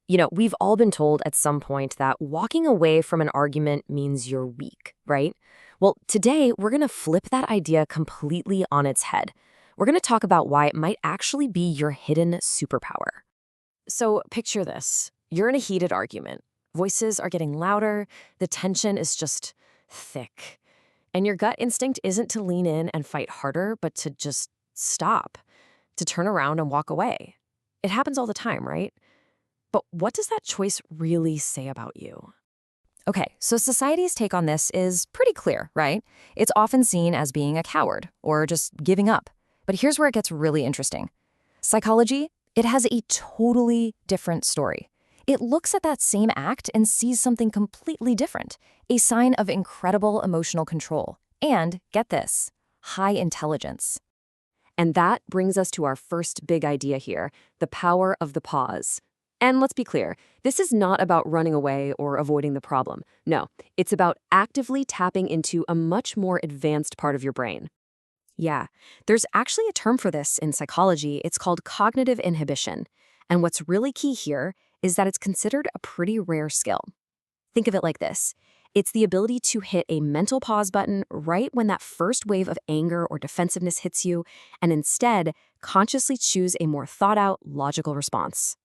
We've all been told at some point that walking away from an argument means you're weak, right? Well, today we're going to flip that idea completely on its head. We're going to talk about why it might actually be your hidden superpower. So picture this. You're in a heated argument. Voices are getting louder. The tension is just thick. And your gut instinct isn't to lean in and fight harder, but to just stop, to turn around and walk away. It happens all the time, right? But what does that choice really say about you? Okay, so society's take on this is pretty clear, right? It's often seen as being a coward or just giving up. But here's where it gets really interesting. Psychology, it has a totally different story. It looks at that same act and sees something completely different, a sign of incredible emotional control. And, get this, high intelligence. And that brings us to our first big idea here, the power of the pause. And let's be clear, this is not about running away or avoiding the problem. No, it's about actively tapping into a much more advanced part of your brain. Yeah, there's actually a term for this in psychology. It's called cognitive inhibition. And what's really key here is that it's considered a pretty rare skill. Think of it like this. It's the ability to hit a mental pause button right when that first wave of anger or defensiveness hits you, and instead consciously choose a more thought-out, logical response.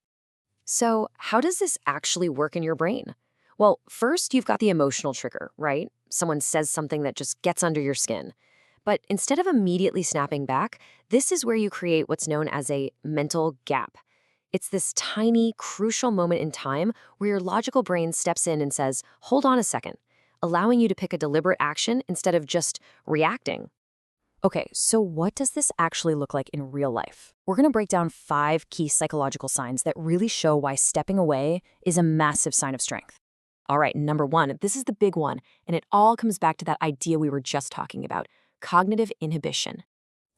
So how does this actually work in your brain? Well, first, you've got the emotional trigger, right? Someone says something that just gets under your skin. But instead of immediately snapping back, this is where you create what's known as a mental gap. It's this tiny, crucial moment in time where your logical brain steps in and says, hold on a second, allowing you to pick a deliberate action instead of just reacting. Okay, so what does this actually look like in real life? We're going to break down 5 key psychological signs that really show why stepping away is a massive sign of strength. All right, number 1, this is the big one, and it all comes back to that idea we were just talking about, cognitive inhibition.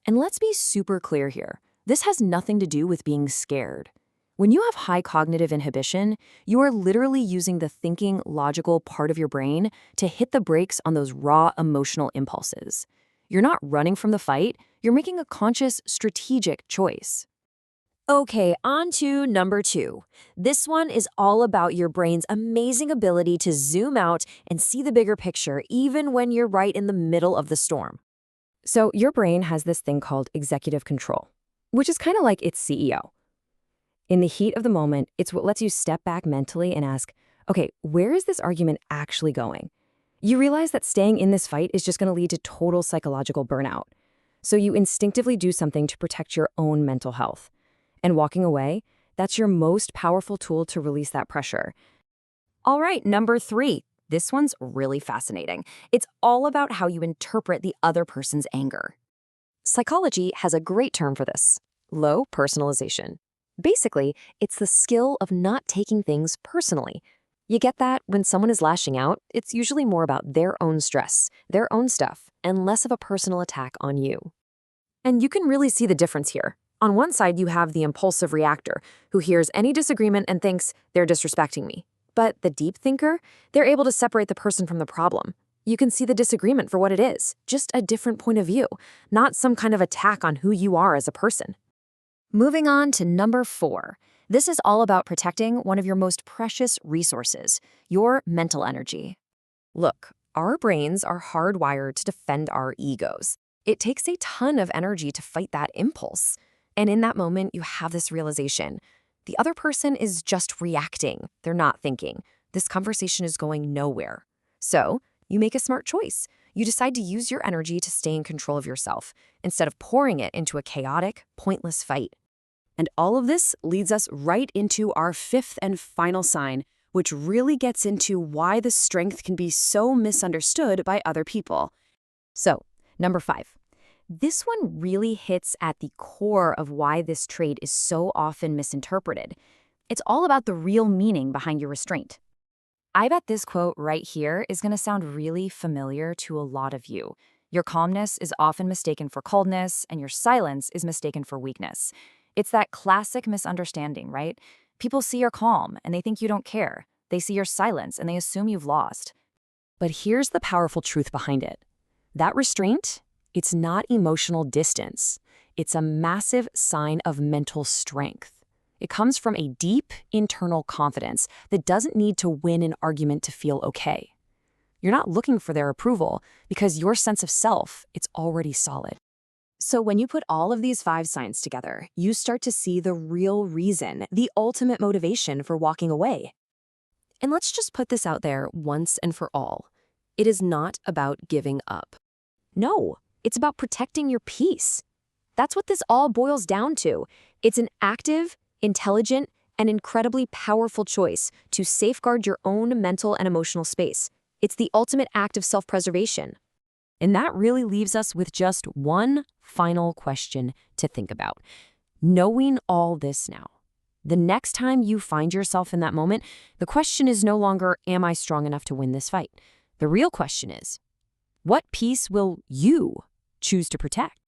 And let's be super clear here. This has nothing to do with being scared. When you have high cognitive inhibition, you are literally using the thinking, logical part of your brain to hit the brakes on those raw emotional impulses. You're not running from the fight, you're making a conscious, strategic choice. Okay, on to number 2. This one is all about your brain's amazing ability to zoom out and see the bigger picture even when you're right in the middle of the storm. So your brain has this thing called executive control, which is kind of like its CEO. In the heat of the moment, it's what lets you step back mentally and ask, okay, where is this argument actually going? You realize that staying in this fight is just going to lead to total psychological burnout. So you instinctively do something to protect your own mental health. And walking away, that's your most powerful tool to release that pressure. All right, number 3. This one's really fascinating. It's all about how you interpret the other person's anger. Psychology has a great term for this, low personalization. Basically, it's the skill of not taking things personally. You get that when someone is lashing out, it's usually more about their own stress, their own stuff, and less of a personal attack on you. And you can really see the difference here. On one side, you have the impulsive reactor, who hears any disagreement and thinks they're disrespecting me. But the deep thinker, they're able to separate the person from the problem. You can see the disagreement for what it is, just a different point of view, not some kind of attack on who you are as a person. Moving on to number 4. This is all about protecting one of your most precious resources, your mental energy. Look, our brains are hardwired to defend our egos. It takes a ton of energy to fight that impulse. And in that moment, you have this realization. The other person is just reacting. They're not thinking. This conversation is going nowhere. So you make a smart choice. You decide to use your energy to stay in control of yourself instead of pouring it into a chaotic, pointless fight. And all of this leads us right into our 5th and final sign, which really gets into why the strength can be so misunderstood by other people. So, number 5. This one really hits at the core of why this trait is so often misinterpreted. It's all about the real meaning behind your restraint. I bet this quote right here is going to sound really familiar to a lot of you. Your calmness is often mistaken for coldness, and your silence is mistaken for weakness. It's that classic misunderstanding, right? People see your calm and they think you don't care. They see your silence and they assume you've lost. But here's the powerful truth behind it. That restraint, it's not emotional distance. It's a massive sign of mental strength. It comes from a deep internal confidence that doesn't need to win an argument to feel okay. You're not looking for their approval because your sense of self, it's already solid. So when you put all of these 5 signs together, you start to see the real reason, the ultimate motivation for walking away. And let's just put this out there once and for all. It is not about giving up. No, it's about protecting your peace. That's what this all boils down to. It's an active, intelligent, and incredibly powerful choice to safeguard your own mental and emotional space. It's the ultimate act of self-preservation. And that really leaves us with just one final question to think about. Knowing all this now, the next time you find yourself in that moment, the question is no longer, am I strong enough to win this fight? The real question is, what peace will you choose to protect?